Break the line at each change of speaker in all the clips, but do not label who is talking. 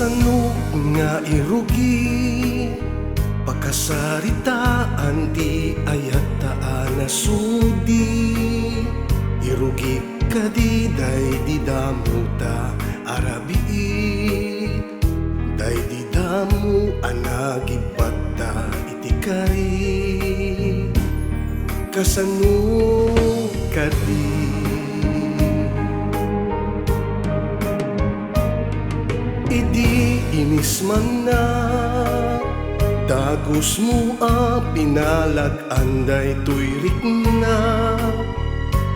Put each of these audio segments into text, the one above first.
Kasano nga irugi pakasaritaan ti ayataan na sudi. Irugi kadi day di damuta arabii, day di damu anagibata itikari. Kasano kadi idi inis man na dagos mo pinalag-anday tuyrik na.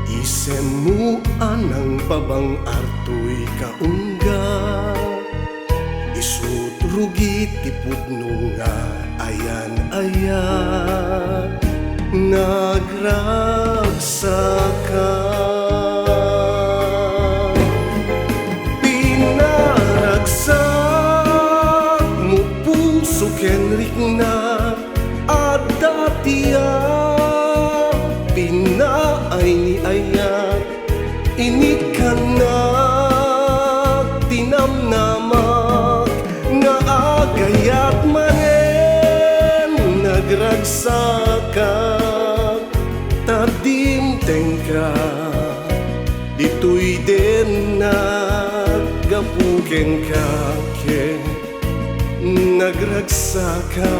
Isem mo anang pabang artoy kaungga, isutrugi tipudno nga ayan-ayan nagragsaka. Kenrik na at datiya pinaay ni ayak init ka na tinamnamak nga agayat manen nagragsakak tadimteng ka dito'y din naggapuken ka ken nagragsaka.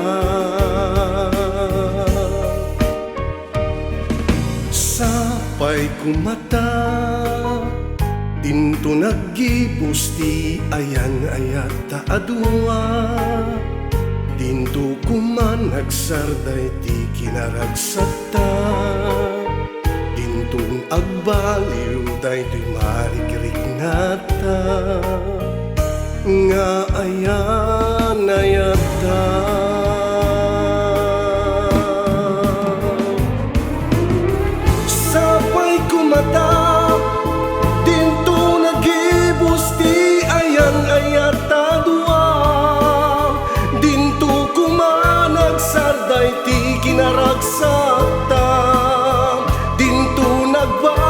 Sapay kumata dinto naggibos ti ayan-ayat ta adwa, dinto kuman nagsarday ti kinaragsata, dintong agbaliw daytoy marigrig nata nga ayan-ayata. Sapay kumata dinto nagibos ti ayan-ayata dua, dinto kumanagsarday ti kinaragsata, dinto nagba